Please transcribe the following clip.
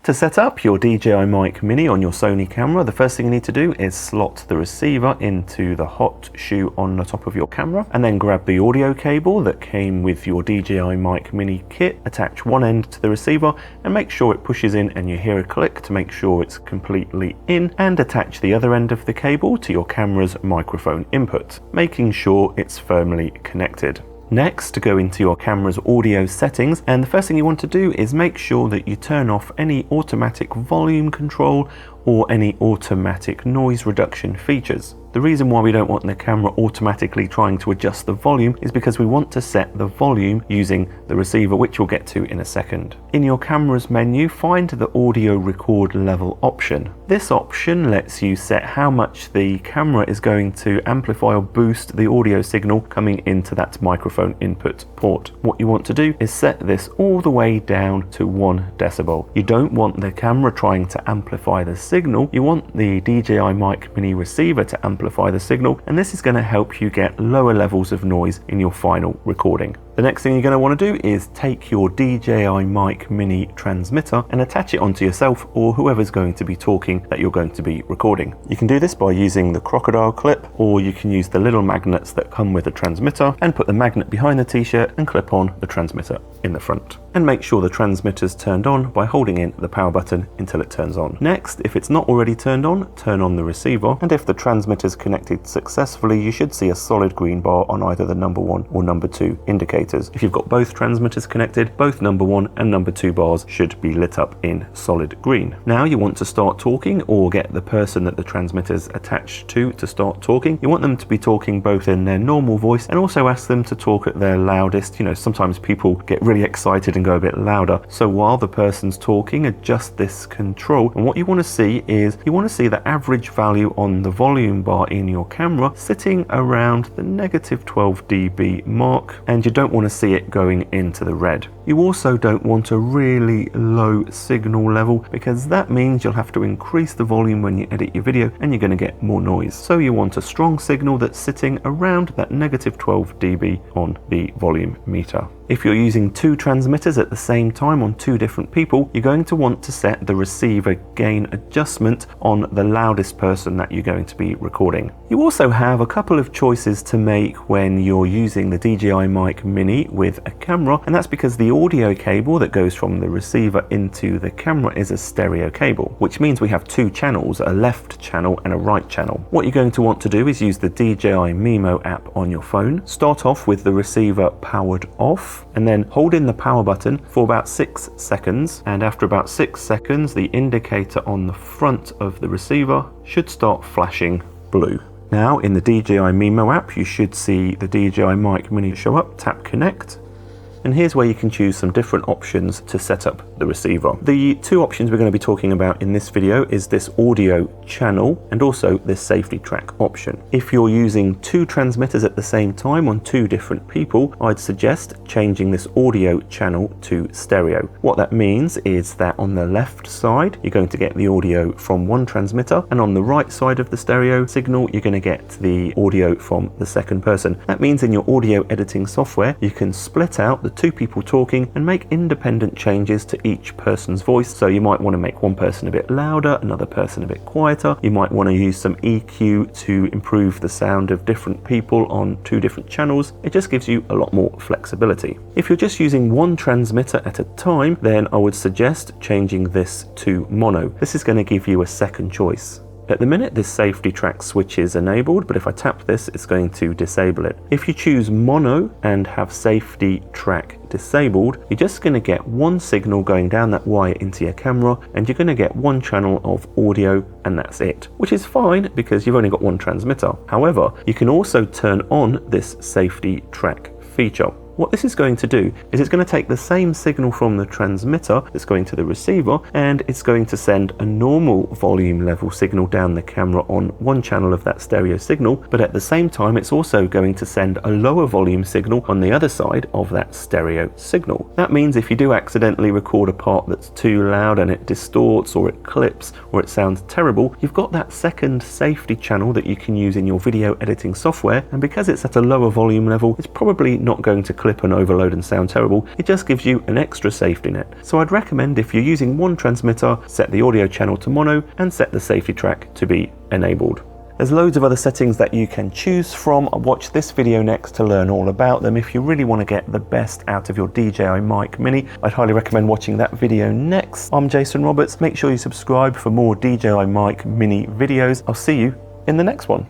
To set up your DJI Mic Mini on your Sony camera, the first thing you need to do is slot the receiver into the hot shoe on the top of your camera, and then grab the audio cable that came with your DJI Mic Mini kit, attach one end to the receiver and make sure it pushes in and you hear a click to make sure it's completely in, and attach the other end of the cable to your camera's microphone input, making sure it's firmly connected. Next, go into your camera's audio settings, and the first thing you want to do is make sure that you turn off any automatic volume control or any automatic noise reduction features. The reason why we don't want the camera automatically trying to adjust the volume is because we want to set the volume using the receiver, which we'll get to in a second. In your camera's menu, find the audio record level option. This option lets you set how much the camera is going to amplify or boost the audio signal coming into that microphone input port. What you want to do is set this all the way down to 1 decibel. You don't want the camera trying to amplify the signal, you want the DJI Mic Mini receiver to amplify the signal, and this is going to help you get lower levels of noise in your final recording. The next thing you're going to want to do is take your DJI Mic Mini transmitter and attach it onto yourself or whoever's going to be talking that you're going to be recording. You can do this by using the crocodile clip, or you can use the little magnets that come with the transmitter and put the magnet behind the t-shirt and clip on the transmitter in the front. And make sure the transmitter's turned on by holding in the power button until it turns on. Next, if it's not already turned on, turn on the receiver, and if the transmitter's connected successfully, you should see a solid green bar on either the number 1 or number 2 indicators. If you've got both transmitters connected, both number 1 and number 2 bars should be lit up in solid green. Now you want to start talking, or get the person that the transmitter's attached to start talking. You want them to be talking both in their normal voice and also ask them to talk at their loudest. You know, sometimes people get really excited and go a bit louder. So while the person's talking, adjust this control. And what you want to see is, you want to see the average value on the volume bar in your camera sitting around the -12 dB mark, and you don't want to see it going into the red. You also don't want a really low signal level, because that means you'll have to increase the volume when you edit your video and you're going to get more noise. So you want a strong signal that's sitting around that -12 dB on the volume meter. If you're using 2 transmitters at the same time on 2 different people, you're going to want to set the receiver gain adjustment on the loudest person that you're going to be recording. You also have a couple of choices to make when you're using the DJI Mic Mini with a camera, and that's because the audio cable that goes from the receiver into the camera is a stereo cable, which means we have 2 channels, a left channel and a right channel. What you're going to want to do is use the DJI Mimo app on your phone. Start off with the receiver powered off, and then hold in the power button for about 6 seconds, and after about 6 seconds the indicator on the front of the receiver should start flashing blue. Now in the DJI Mimo app you should see the DJI Mic Mini show up. Tap connect, and here's where you can choose some different options to set up the receiver. The 2 options we're going to be talking about in this video is this audio channel and also this safety track option. If you're using 2 transmitters at the same time on 2 different people, I'd suggest changing this audio channel to stereo. What that means is that on the left side you're going to get the audio from one transmitter, and on the right side of the stereo signal you're going to get the audio from the second person. That means in your audio editing software you can split out the 2 people talking and make independent changes to each person's voice. So you might want to make one person a bit louder, another person a bit quieter. You might want to use some EQ to improve the sound of different people on 2 different channels. It just gives you a lot more flexibility. If you're just using 1 transmitter at a time, then I would suggest changing this to mono. This is going to give you a second choice. At the minute this safety track switch is enabled, but if I tap this it's going to disable it. If you choose mono and have safety track disabled, you're just going to get 1 signal going down that wire into your camera, and you're going to get 1 channel of audio, and that's it, which is fine because you've only got 1 transmitter. However, you can also turn on this safety track feature. What this is going to do is it's going to take the same signal from the transmitter that's going to the receiver, and it's going to send a normal volume level signal down the camera on 1 channel of that stereo signal, but at the same time it's also going to send a lower volume signal on the other side of that stereo signal. That means if you do accidentally record a part that's too loud and it distorts or it clips or it sounds terrible, you've got that second safety channel that you can use in your video editing software, and because it's at a lower volume level it's probably not going to clip clip and overload and sound terrible, it just gives you an extra safety net. So I'd recommend, if you're using one transmitter, set the audio channel to mono and set the safety track to be enabled. There's loads of other settings that you can choose from. Watch this video next to learn all about them. If you really want to get the best out of your DJI Mic Mini, I'd highly recommend watching that video next. I'm Jason Roberts. Make sure you subscribe for more DJI Mic Mini videos. I'll see you in the next one.